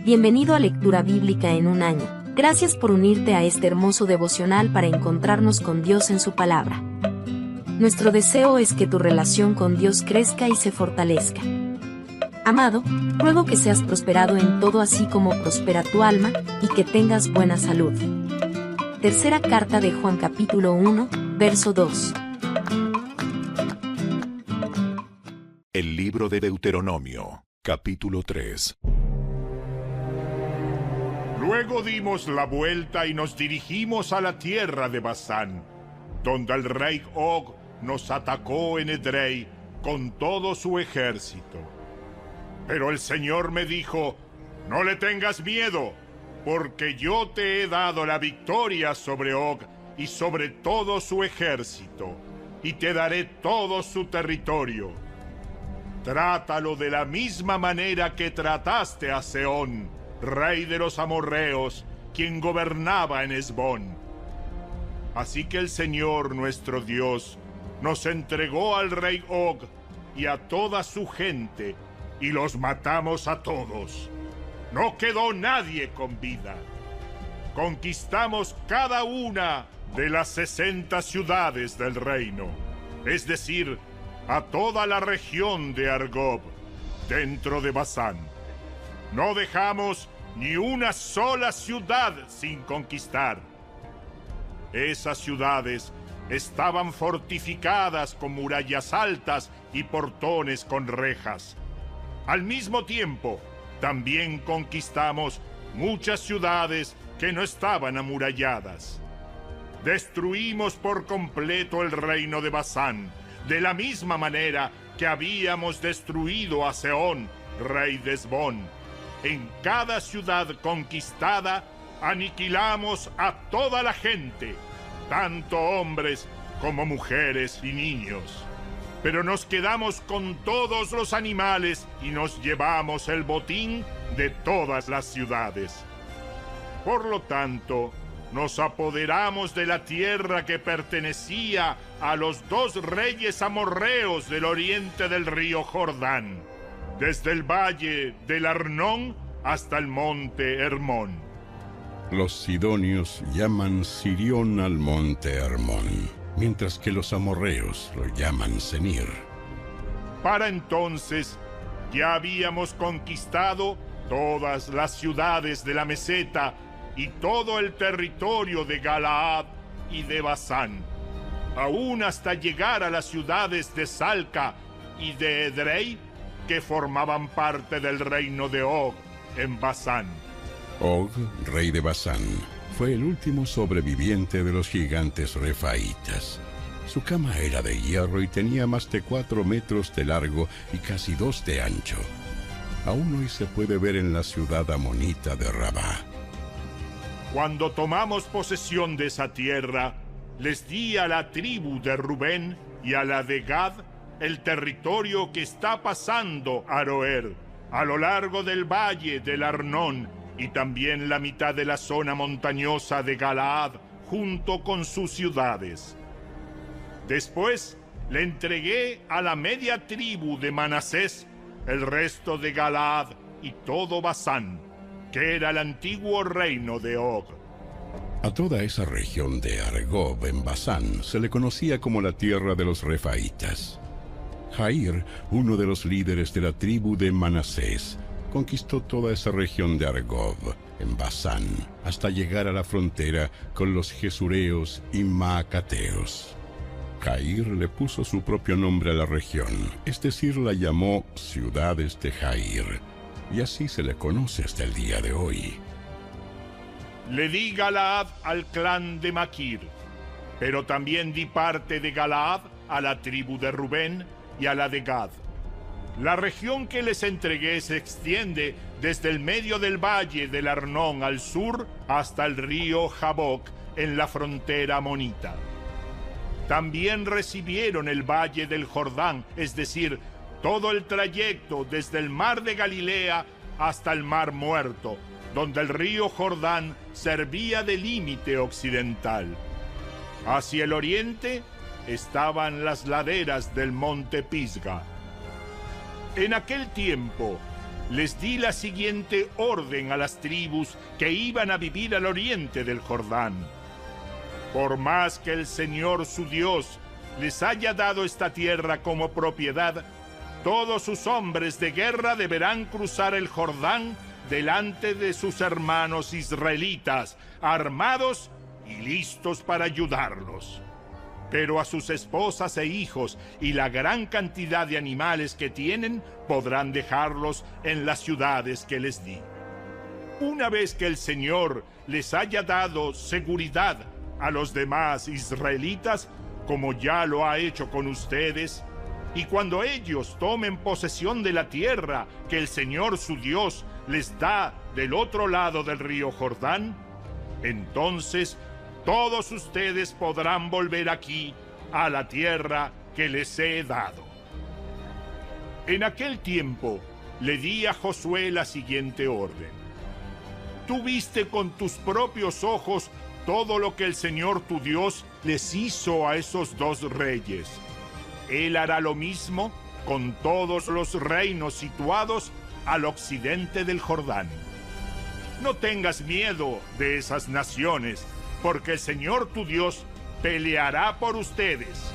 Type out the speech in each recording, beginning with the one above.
Bienvenido a Lectura Bíblica en un año. Gracias por unirte a este hermoso devocional para encontrarnos con Dios en su palabra. Nuestro deseo es que tu relación con Dios crezca y se fortalezca. Amado, ruego que seas prosperado en todo así como prospera tu alma, y que tengas buena salud. Tercera carta de Juan capítulo 1, verso 2. El libro de Deuteronomio, capítulo 3. Luego dimos la vuelta y nos dirigimos a la tierra de Basán, donde el rey Og nos atacó en Edrei con todo su ejército. Pero el Señor me dijo: no le tengas miedo, porque yo te he dado la victoria sobre Og y sobre todo su ejército, y te daré todo su territorio. Trátalo de la misma manera que trataste a Sehón, rey de los amorreos, quien gobernaba en Hesbón. Así que el Señor nuestro Dios nos entregó al rey Og y a toda su gente, y los matamos a todos. No quedó nadie con vida. Conquistamos cada una de las 60 ciudades del reino, es decir, a toda la región de Argob, dentro de Basán. No dejamos ni una sola ciudad sin conquistar. Esas ciudades estaban fortificadas con murallas altas y portones con rejas. Al mismo tiempo, también conquistamos muchas ciudades que no estaban amuralladas. Destruimos por completo el reino de Basán, de la misma manera que habíamos destruido a Sehón, rey de Hesbón. En cada ciudad conquistada aniquilamos a toda la gente, tanto hombres como mujeres y niños. Pero nos quedamos con todos los animales y nos llevamos el botín de todas las ciudades. Por lo tanto, nos apoderamos de la tierra que pertenecía a los 2 reyes amorreos del oriente del río Jordán, desde el valle del Arnón hasta el monte Hermón. Los sidonios llaman Sirión al monte Hermón, mientras que los amorreos lo llaman Senir. Para entonces ya habíamos conquistado todas las ciudades de la meseta y todo el territorio de Galaad y de Basán, aún hasta llegar a las ciudades de Salca y de Edrei, que formaban parte del reino de Og en Basán. Og, rey de Basán, fue el último sobreviviente de los gigantes refaitas. Su cama era de hierro y tenía más de 4 metros de largo y casi 2 de ancho. Aún hoy se puede ver en la ciudad amonita de Rabá. Cuando tomamos posesión de esa tierra, les di a la tribu de Rubén y a la de Gad el territorio que está pasando Aroer, a lo largo del valle del Arnón, y también la mitad de la zona montañosa de Galaad, junto con sus ciudades. Después le entregué a la media tribu de Manasés el resto de Galaad y todo Basán, que era el antiguo reino de Og. A toda esa región de Argob en Basán se le conocía como la tierra de los refaitas. Jair, uno de los líderes de la tribu de Manasés, conquistó toda esa región de Argob en Basán hasta llegar a la frontera con los Gesureos y Maacateos. Jair le puso su propio nombre a la región, es decir, la llamó Ciudades de Jair, y así se le conoce hasta el día de hoy. Le di Galaad al clan de Maquir, pero también di parte de Galaad a la tribu de Rubén y a la de Gad. La región que les entregué se extiende desde el medio del valle del Arnón al sur hasta el río Jaboc en la frontera amonita. También recibieron el valle del Jordán, es decir, todo el trayecto desde el mar de Galilea hasta el mar Muerto, donde el río Jordán servía de límite occidental. Hacia el oriente estaban las laderas del monte Pisga. En aquel tiempo les di la siguiente orden a las tribus que iban a vivir al oriente del Jordán. Por más que el Señor su Dios les haya dado esta tierra como propiedad, todos sus hombres de guerra deberán cruzar el Jordán delante de sus hermanos israelitas, armados y listos para ayudarlos. Pero a sus esposas e hijos y la gran cantidad de animales que tienen podrán dejarlos en las ciudades que les di. Una vez que el Señor les haya dado seguridad a los demás israelitas, como ya lo ha hecho con ustedes, y cuando ellos tomen posesión de la tierra que el Señor su Dios les da del otro lado del río Jordán, entonces todos ustedes podrán volver aquí a la tierra que les he dado. En aquel tiempo le di a Josué la siguiente orden. Tú viste con tus propios ojos todo lo que el Señor tu Dios les hizo a esos dos reyes. Él hará lo mismo con todos los reinos situados al occidente del Jordán. No tengas miedo de esas naciones, porque el Señor tu Dios peleará por ustedes.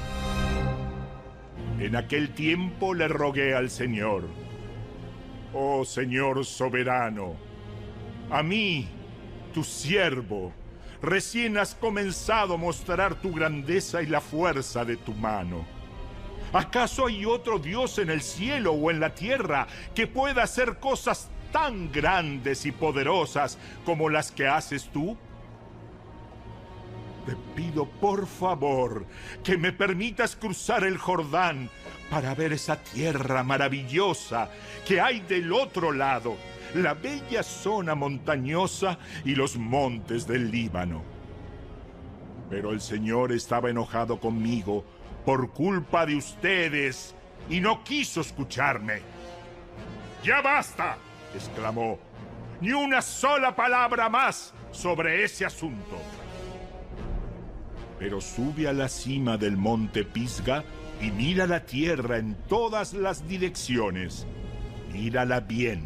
En aquel tiempo le rogué al Señor: oh Señor soberano, a mí, tu siervo, recién has comenzado a mostrar tu grandeza y la fuerza de tu mano. ¿Acaso hay otro Dios en el cielo o en la tierra que pueda hacer cosas tan grandes y poderosas como las que haces tú? Te pido por favor que me permitas cruzar el Jordán para ver esa tierra maravillosa que hay del otro lado, la bella zona montañosa y los montes del Líbano. Pero el Señor estaba enojado conmigo por culpa de ustedes y no quiso escucharme. ¡Ya basta!, exclamó. ¡Ni una sola palabra más sobre ese asunto! Pero sube a la cima del monte Pisga y mira la tierra en todas las direcciones. Mírala bien,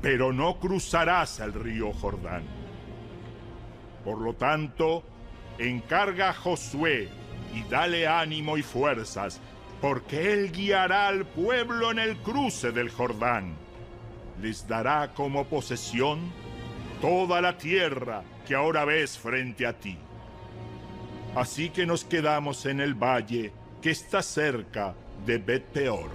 pero no cruzarás el río Jordán. Por lo tanto, encarga a Josué y dale ánimo y fuerzas, porque él guiará al pueblo en el cruce del Jordán. Les dará como posesión toda la tierra que ahora ves frente a ti. Así que nos quedamos en el valle que está cerca de Bet-peor.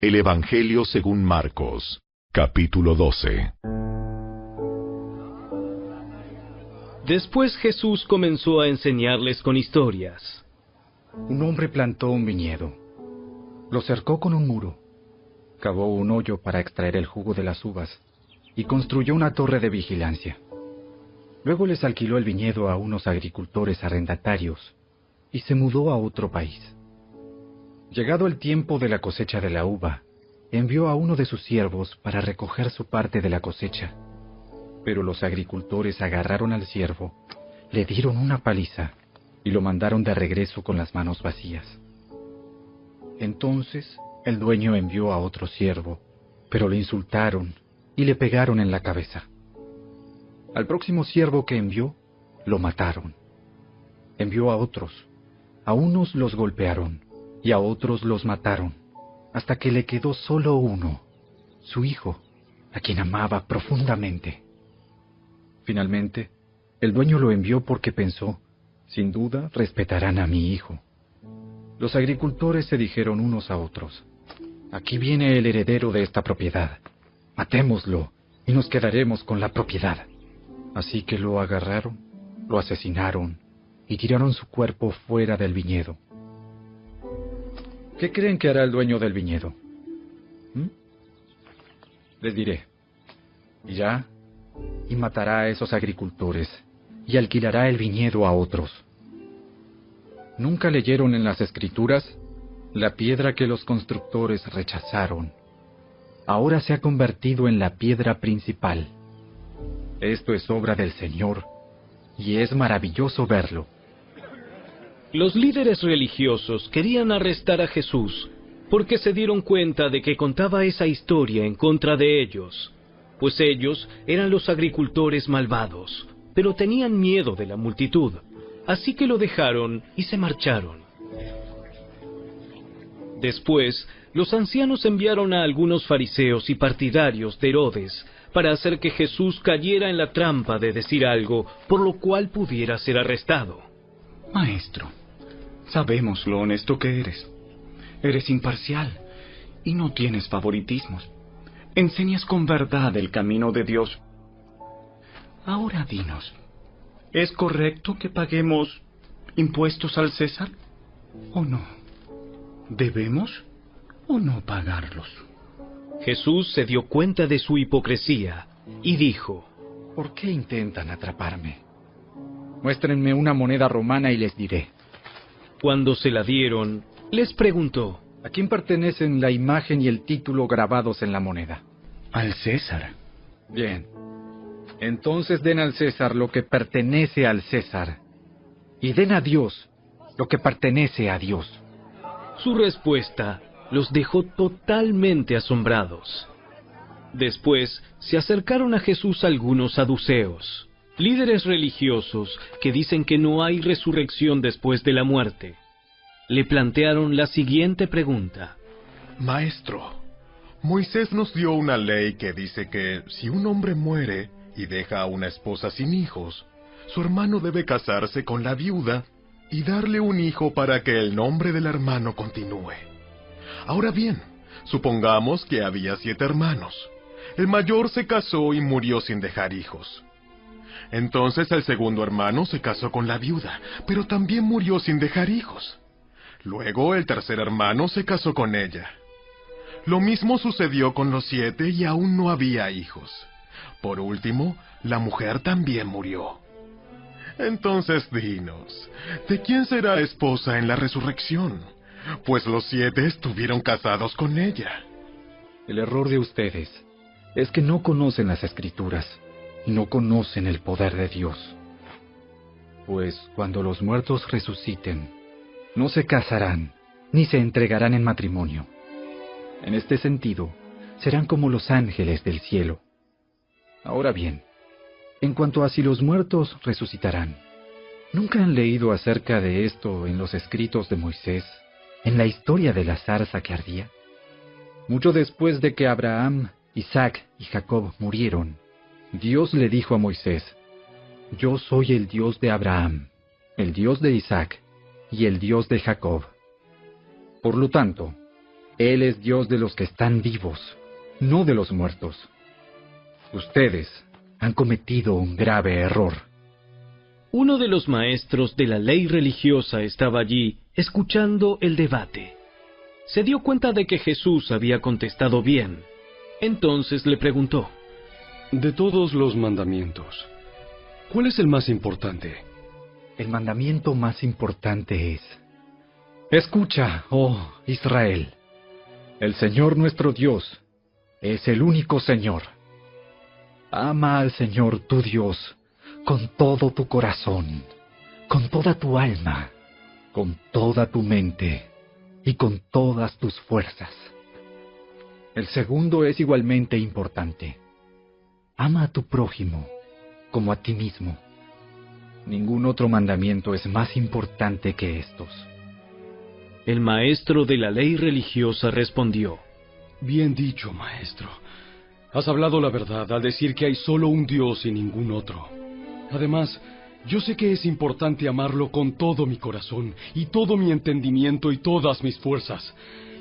El Evangelio según Marcos, capítulo 12. Después Jesús comenzó a enseñarles con historias. Un hombre plantó un viñedo, lo cercó con un muro, cavó un hoyo para extraer el jugo de las uvas y construyó una torre de vigilancia. Luego les alquiló el viñedo a unos agricultores arrendatarios y se mudó a otro país. Llegado el tiempo de la cosecha de la uva, envió a uno de sus siervos para recoger su parte de la cosecha. Pero los agricultores agarraron al siervo, le dieron una paliza y lo mandaron de regreso con las manos vacías. Entonces el dueño envió a otro siervo, pero le insultaron y le pegaron en la cabeza. Al próximo siervo que envió, lo mataron. Envió a otros. A unos los golpearon y a otros los mataron, hasta que le quedó solo uno, su hijo, a quien amaba profundamente. Finalmente, el dueño lo envió porque pensó: sin duda respetarán a mi hijo. Los agricultores se dijeron unos a otros: aquí viene el heredero de esta propiedad. Matémoslo y nos quedaremos con la propiedad. Así que lo agarraron, lo asesinaron y tiraron su cuerpo fuera del viñedo. ¿Qué creen que hará el dueño del viñedo? Les diré: irá y matará a esos agricultores y alquilará el viñedo a otros. ¿Nunca leyeron en las Escrituras? La piedra que los constructores rechazaron ahora se ha convertido en la piedra principal. Esto es obra del Señor, y es maravilloso verlo. Los líderes religiosos querían arrestar a Jesús porque se dieron cuenta de que contaba esa historia en contra de ellos, pues ellos eran los agricultores malvados, pero tenían miedo de la multitud, así que lo dejaron y se marcharon. Después, los ancianos enviaron a algunos fariseos y partidarios de Herodes para hacer que Jesús cayera en la trampa de decir algo por lo cual pudiera ser arrestado. Maestro, sabemos lo honesto que eres. Eres imparcial y no tienes favoritismos. Enseñas con verdad el camino de Dios. Ahora dinos, ¿es correcto que paguemos impuestos al César o no? ¿Debemos o no pagarlos? Jesús se dio cuenta de su hipocresía y dijo: ¿Por qué intentan atraparme? Muéstrenme una moneda romana y les diré. Cuando se la dieron, les preguntó: ¿A quién pertenecen la imagen y el título grabados en la moneda? Al César. Bien. Entonces den al César lo que pertenece al César, y den a Dios lo que pertenece a Dios. Su respuesta los dejó totalmente asombrados. Después se acercaron a Jesús algunos saduceos, líderes religiosos que dicen que no hay resurrección después de la muerte. Le plantearon la siguiente pregunta: Maestro, Moisés nos dio una ley que dice que si un hombre muere y deja a una esposa sin hijos, su hermano debe casarse con la viuda y darle un hijo para que el nombre del hermano continúe. Ahora bien, supongamos que había 7 hermanos. El mayor se casó y murió sin dejar hijos. Entonces el segundo hermano se casó con la viuda, pero también murió sin dejar hijos. Luego el tercer hermano se casó con ella. Lo mismo sucedió con los 7 y aún no había hijos. Por último, la mujer también murió. Entonces dinos, ¿de quién será esposa en la resurrección? Pues los 7 estuvieron casados con ella. El error de ustedes es que no conocen las Escrituras y no conocen el poder de Dios. Pues cuando los muertos resuciten, no se casarán ni se entregarán en matrimonio. En este sentido, serán como los ángeles del cielo. Ahora bien, en cuanto a si los muertos resucitarán, ¿nunca han leído acerca de esto en los escritos de Moisés, en la historia de la zarza que ardía? Mucho después de que Abraham, Isaac y Jacob murieron, Dios le dijo a Moisés: Yo soy el Dios de Abraham, el Dios de Isaac y el Dios de Jacob. Por lo tanto, Él es Dios de los que están vivos, no de los muertos. Ustedes han cometido un grave error. Uno de los maestros de la ley religiosa estaba allí, escuchando el debate. Se dio cuenta de que Jesús había contestado bien. Entonces le preguntó: De todos los mandamientos, ¿cuál es el más importante? El mandamiento más importante es: Escucha, oh Israel, el Señor nuestro Dios es el único Señor. Ama al Señor tu Dios con todo tu corazón, con toda tu alma, con toda tu mente y con todas tus fuerzas. El segundo es igualmente importante: ama a tu prójimo como a ti mismo. Ningún otro mandamiento es más importante que estos. El maestro de la ley religiosa respondió: Bien dicho, maestro. Has hablado la verdad al decir que hay solo un Dios y ningún otro. Además, yo sé que es importante amarlo con todo mi corazón y todo mi entendimiento y todas mis fuerzas,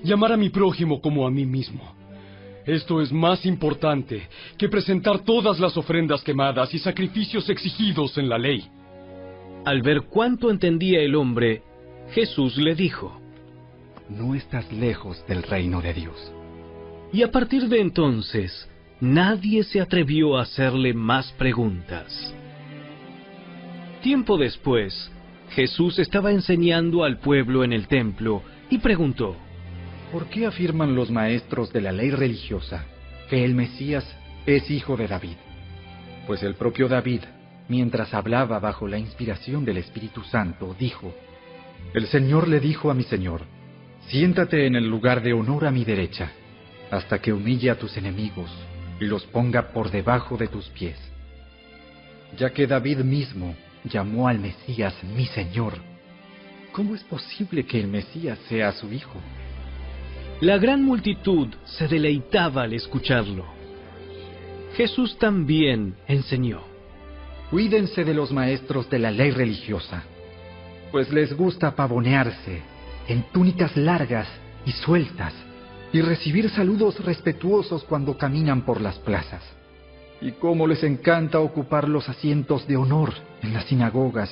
y amar a mi prójimo como a mí mismo. Esto es más importante que presentar todas las ofrendas quemadas y sacrificios exigidos en la ley. Al ver cuánto entendía el hombre, Jesús le dijo: No estás lejos del reino de Dios. Y a partir de entonces, nadie se atrevió a hacerle más preguntas. Tiempo después, Jesús estaba enseñando al pueblo en el templo y preguntó: ¿Por qué afirman los maestros de la ley religiosa que el Mesías es hijo de David? Pues el propio David, mientras hablaba bajo la inspiración del Espíritu Santo, dijo: El Señor le dijo a mi Señor: siéntate en el lugar de honor a mi derecha, hasta que humille a tus enemigos y los ponga por debajo de tus pies. Ya que David mismo llamó al Mesías mi Señor, ¿cómo es posible que el Mesías sea su hijo? La gran multitud se deleitaba al escucharlo. Jesús también enseñó: Cuídense de los maestros de la ley religiosa, pues les gusta pavonearse en túnicas largas y sueltas y recibir saludos respetuosos cuando caminan por las plazas. Y cómo les encanta ocupar los asientos de honor en las sinagogas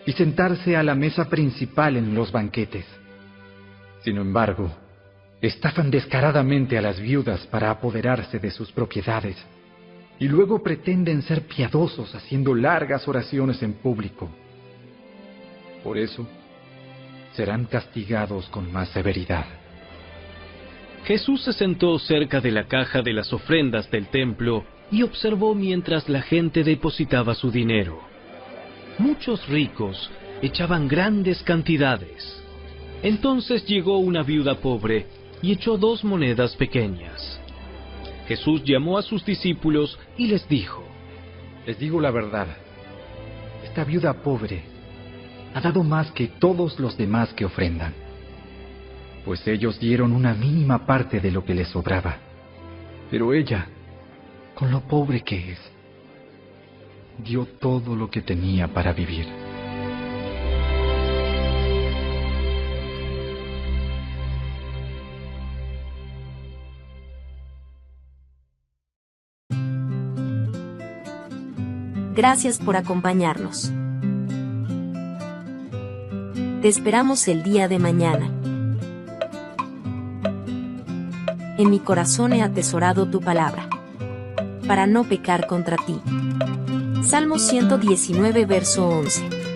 y sentarse a la mesa principal en los banquetes. Sin embargo, estafan descaradamente a las viudas para apoderarse de sus propiedades, y luego pretenden ser piadosos haciendo largas oraciones en público. Por eso, serán castigados con más severidad. Jesús se sentó cerca de la caja de las ofrendas del templo y observó mientras la gente depositaba su dinero. Muchos ricos echaban grandes cantidades. Entonces llegó una viuda pobre y echó 2 monedas pequeñas. Jesús llamó a sus discípulos y les dijo: Les digo la verdad, esta viuda pobre ha dado más que todos los demás que ofrendan, pues ellos dieron una mínima parte de lo que les sobraba. Pero ella, con lo pobre que es, dio todo lo que tenía para vivir. Gracias por acompañarnos. Te esperamos el día de mañana. En mi corazón he atesorado tu palabra, para no pecar contra ti. Salmo 119, verso 11.